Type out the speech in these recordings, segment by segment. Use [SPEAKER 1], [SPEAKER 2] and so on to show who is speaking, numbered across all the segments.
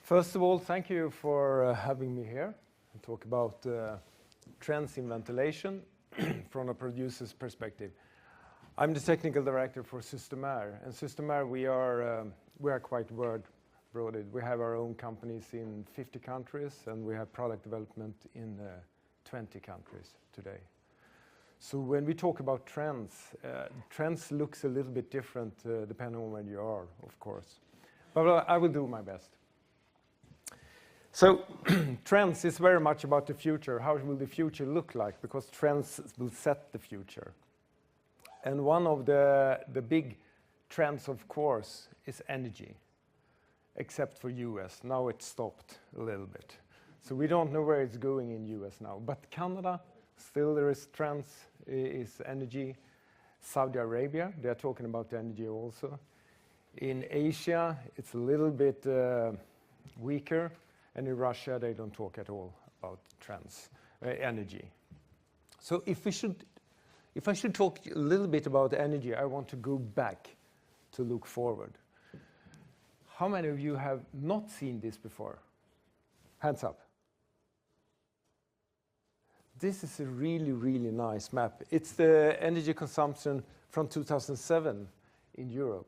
[SPEAKER 1] First of all, thank you for having me here and talk about trends in ventilation from a producer's perspective. I'm the technical director for Systemair, and Systemair we are quite broad-broaded. We have our own companies in 50 countries, and we have product development in 20 countries today. So when we talk about trends, trends looks a little bit different depending on where you are, of course. But I will do my best. So trends is very much about the future. How will the future look like? Because trends will set the future. And one of the big trends, of course, is energy, except for US. Now it's stopped a little bit. So we don't know where it's going in US now. But Canada, still there is trends, is energy. Saudi Arabia, they're talking about energy also. In Asia, it's a little bit weaker. And in Russia, they don't talk at all about trends, energy. So if I should talk a little bit about energy, I want to go back to look forward. How many of you have not seen this before? Hands up. This is a really, really nice map. It's the energy consumption from 2007 in Europe.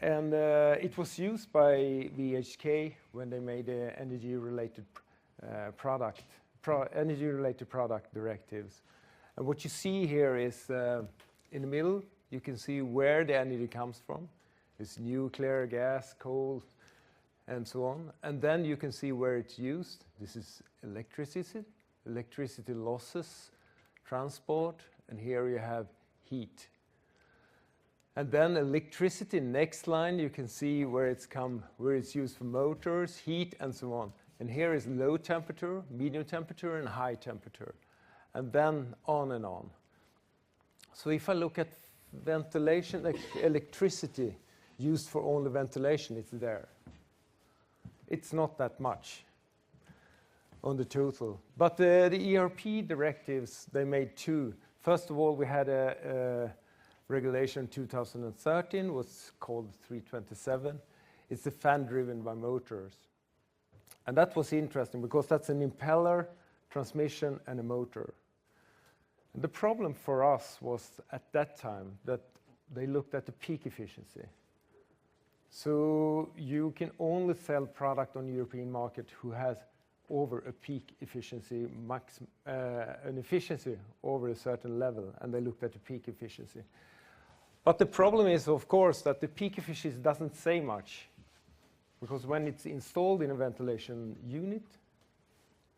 [SPEAKER 1] And it was used by VHK when they made the energy-related product directives. And what you see here is in the middle, you can see where the energy comes from. It's nuclear, gas, coal, and so on. And then you can see where it's used. This is electricity losses, transport, and here you have heat. And then electricity, next line, you can see where it's used for motors, heat, and so on. And here is low temperature, medium temperature, and high temperature. And then on and on. So if I look at ventilation, electricity used for only ventilation, it's there. It's not that much on the total. But the ERP directives, they made two. First of all, we had a regulation 2013 was called 327. It's a fan driven by motors. And that was interesting because that's an impeller, transmission, and a motor. And the problem for us was at that time that they looked at the peak efficiency. So you can only sell product on the European market who has over a peak efficiency, an efficiency over a certain level, and they looked at the peak efficiency. But the problem is, of course, that the peak efficiency doesn't say much, because when it's installed in a ventilation unit,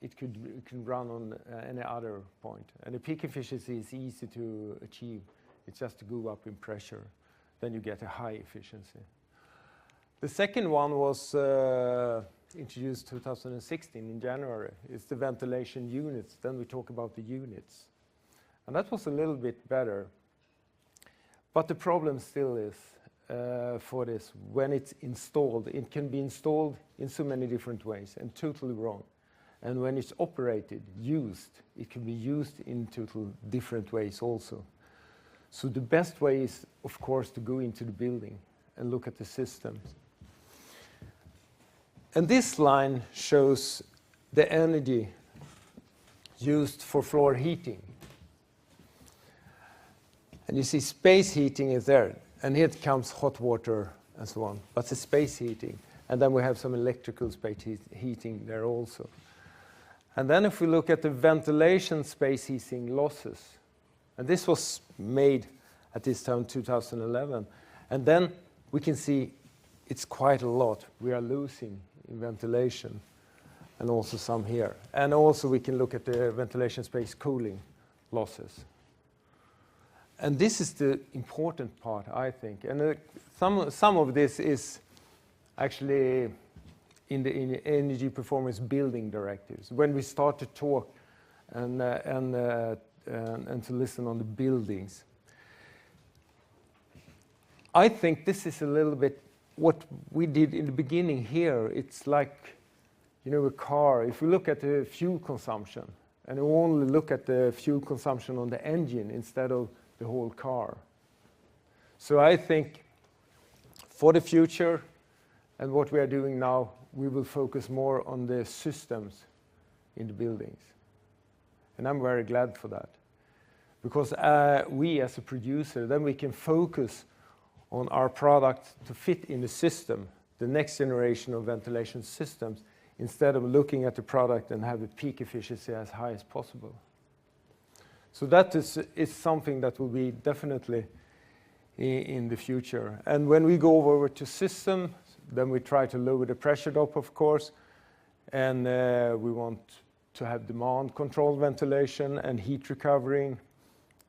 [SPEAKER 1] it can run on any other point. And the peak efficiency is easy to achieve. It's just to go up in pressure. Then you get a high efficiency. The second one was introduced 2016 in January. It's the ventilation units. Then we talk about the units. And that was a little bit better. But the problem still is for this, when it's installed, it can be installed in so many different ways and totally wrong. And when it's operated, used, it can be used in total different ways also. So the best way is, of course, to go into the building and look at the systems. And this line shows the energy used for floor heating. And you see space heating is there. And here comes hot water and so on. But the space heating. And then we have some electrical space heating there also. And then if we look at the ventilation space heating losses, and this was made at this time, 2011. And then we can see it's quite a lot we are losing in ventilation, and also some here. And also we can look at the ventilation space cooling losses. And this is the important part, I think. And some of this is actually in the energy performance building directives. When we start to talk and to listen on the buildings, I think this is a little bit what we did in the beginning here. It's like, you know, a car. If we look at the fuel consumption, and we only look at the fuel consumption on the engine instead of the whole car. So I think for the future, And what we are doing now, we will focus more on the systems in the buildings. And I'm very glad for that. Because we as a producer, then we can focus on our product to fit in the system, the next generation of ventilation systems, instead of looking at the product and have a peak efficiency as high as possible. So that is something that will be definitely in the future. And when we go over to systems, then we try to lower the pressure drop, of course, and we want to have demand controlled ventilation and heat recovering,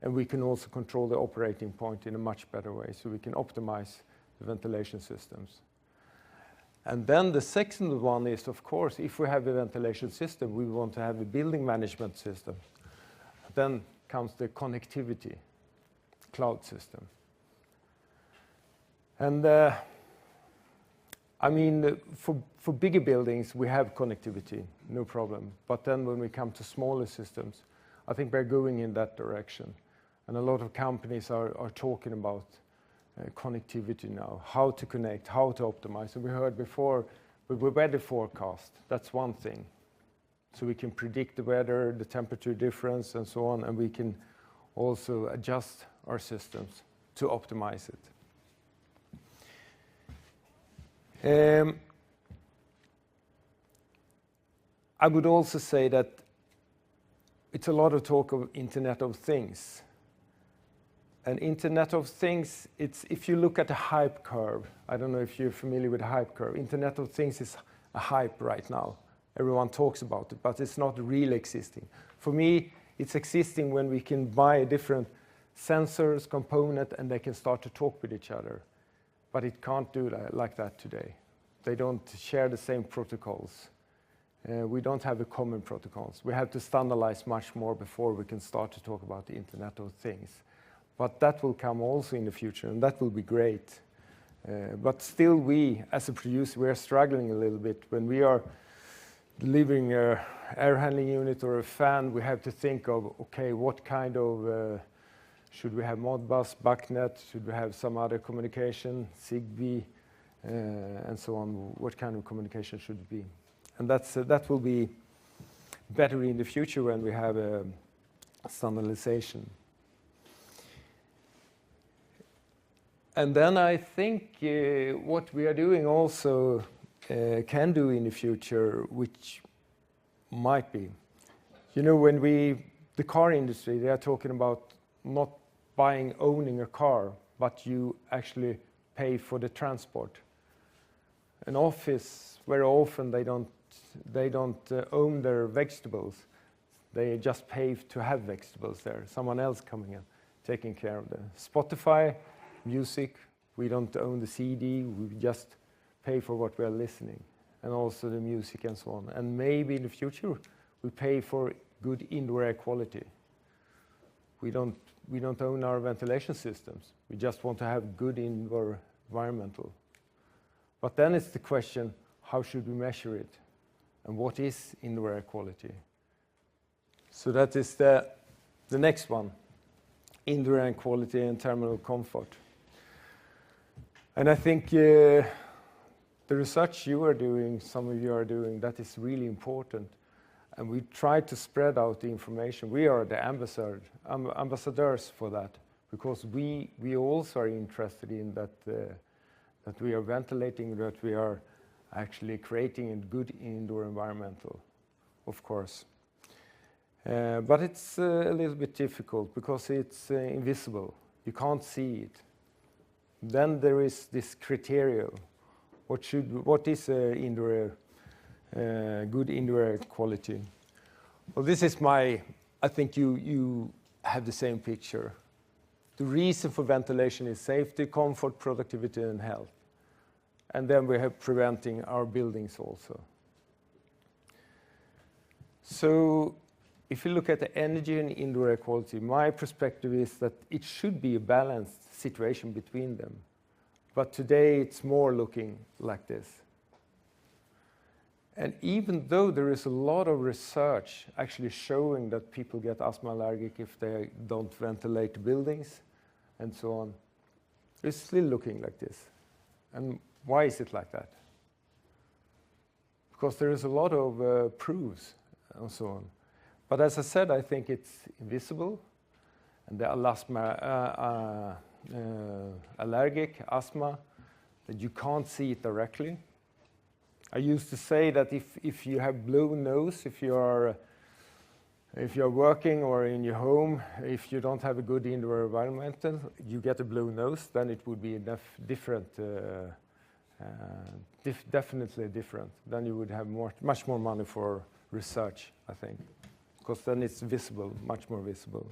[SPEAKER 1] and we can also control the operating point in a much better way, so we can optimize the ventilation systems. And then the second one is, of course, if we have a ventilation system, we want to have a building management system. Then comes the connectivity, cloud system. And I mean, for bigger buildings, we have connectivity, no problem. But then when we come to smaller systems, I think we're going in that direction. And a lot of companies are talking about connectivity now, how to connect, how to optimize. And we heard before, with weather forecast, that's one thing. So we can predict the weather, the temperature difference, and so on, and we can also adjust our systems to optimize it. I would also say that it's a lot of talk of Internet of Things. And Internet of Things, it's, if you look at the hype curve, I don't know if you're familiar with the hype curve, Internet of Things is a hype right now. Everyone talks about it, but it's not really existing. For me, it's existing when we can buy different sensors, components, and they can start to talk with each other. But it can't do that like that today. They don't share the same protocols. We don't have the common protocols. We have to standardize much more before we can start to talk about the Internet of Things. But that will come also in the future, and that will be great. But still, we, as a producer, we are struggling a little bit. When we are delivering an air handling unit or a fan, we have to think of, okay, what kind of, should we have Modbus, BACnet, should we have some other communication, Zigbee, and so on, what kind of communication should it be? And that will be better in the future when we have standardization. And then I think what we are doing also can do in the future, which might be, you know, when the car industry, they are talking about not owning a car, but you actually pay for the transport. An office, very often they don't own their vegetables. They just pay to have vegetables there. Someone else coming in, taking care of them. Spotify, music, we don't own the CD, we just pay for what we are listening, and also the music and so on. And maybe in the future, we pay for good indoor air quality. We don't own our ventilation systems. We just want to have good indoor environmental. But then it's the question, how should we measure it? And what is indoor air quality? So that is the next one, indoor air quality and thermal comfort. And I think the research you are doing, some of you are doing, that is really important. And we try to spread out the information. We are the ambassadors for that, because we also are interested in that, that we are ventilating, that we are actually creating a good indoor environmental, of course. But it's a little bit difficult because it's invisible. You can't see it. Then there is this criteria. What is indoor air, good indoor air quality? Well, this is I think you have the same picture. The reason for ventilation is safety, comfort, productivity, and health. And then we have preventing our buildings also. So if you look at the energy and indoor air quality, my perspective is that it should be a balanced situation between them. But today it's more looking like this. And even though there is a lot of research actually showing that people get asthma allergic if they don't ventilate buildings and so on, it's still looking like this. And why is it like that? because there is a lot of proofs and so on. But as I said, I think it's invisible, and the allergic asthma, that you can't see it directly. I used to say that if you have blue nose, if you're working or in your home, if you don't have a good indoor environment, you get a blue nose, then it would be definitely different. Then you would have much more money for research, I think, because then it's visible, much more visible.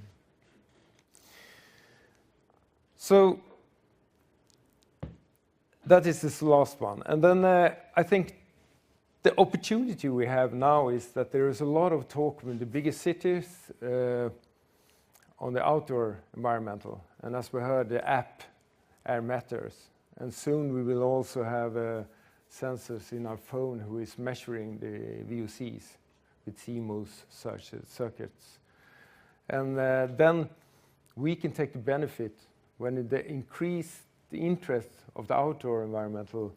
[SPEAKER 1] So that is this last one. And then I think the opportunity we have now is that there is a lot of talk in the biggest cities on the outdoor environmental. And as we heard, the app Air Matters. And soon we will also have sensors in our phone who is measuring the VOCs with CMOS circuits. And then we can take the benefit when the interest of the outdoor environmental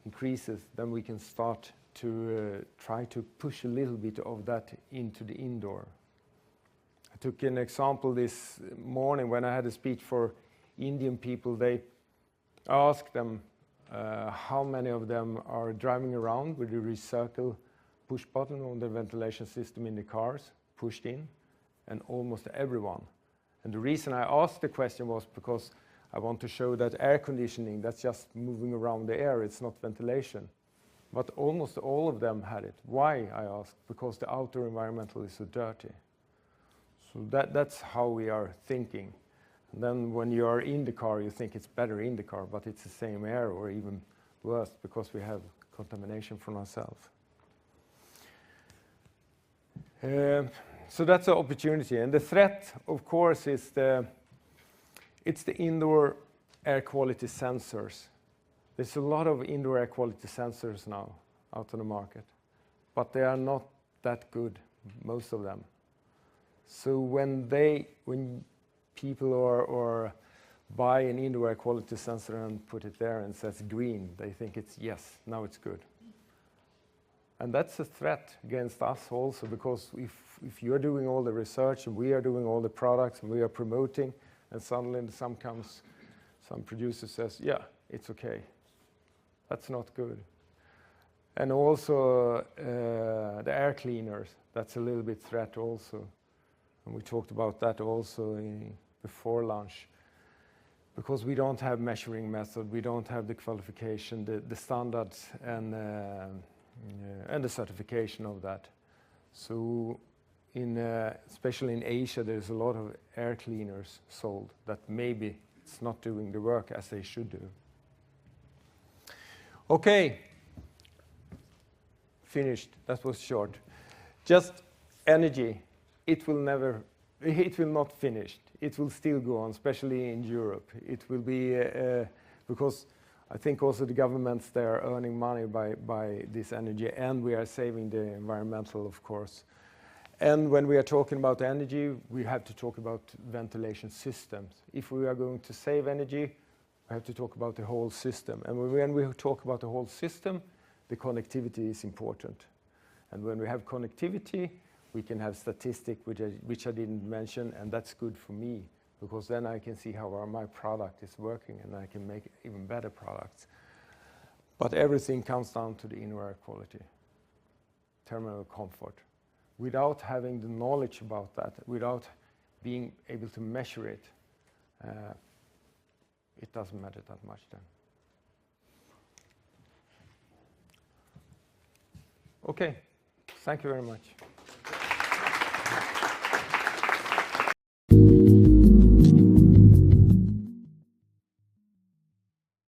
[SPEAKER 1] increases, then we can start to try to push a little bit of that into the indoor. I took an example this morning when I had a speech for Indian people. I asked them how many of them are driving around with the recircle push button on the ventilation system in the cars, pushed in, and almost everyone. And the reason I asked the question was because I want to show that air conditioning, that's just moving around the air, it's not ventilation. But almost all of them had it. Why, I asked? Because the outdoor environmental is so dirty. So that's how we are thinking. And then when you are in the car, you think it's better in the car, but it's the same air or even worse because we have contamination from ourselves. So that's an opportunity. And the threat, of course, is it's the indoor air quality sensors. There's a lot of indoor air quality sensors now out on the market, but they are not that good, most of them. So when people or buy an indoor air quality sensor and put it there and says green, they think it's yes, now it's good. And that's a threat against us also, because if you're doing all the research and we are doing all the products and we are promoting, and suddenly some producer says, yeah, it's okay. That's not good. And also the air cleaners, that's a little bit threat also. And we talked about that also before lunch. Because we don't have measuring method, we don't have the qualification, the standards and the certification of that. So especially in Asia, there's a lot of air cleaners sold that maybe it's not doing the work as they should do. Okay, finished. That was short. Just energy. It will not finish. It will still go on, especially in Europe. It will be because I think also the governments, they are earning money by this energy, and we are saving the environmental, of course. And when we are talking about energy, we have to talk about ventilation systems. If we are going to save energy, we have to talk about the whole system. And when we talk about the whole system, the connectivity is important. And when we have connectivity, we can have statistics, which I didn't mention, and that's good for me, because then I can see how my product is working, and I can make even better products. But everything comes down to the indoor air quality, thermal comfort. Without having the knowledge about that, without being able to measure it, it doesn't matter that much then. Okay, thank you very much.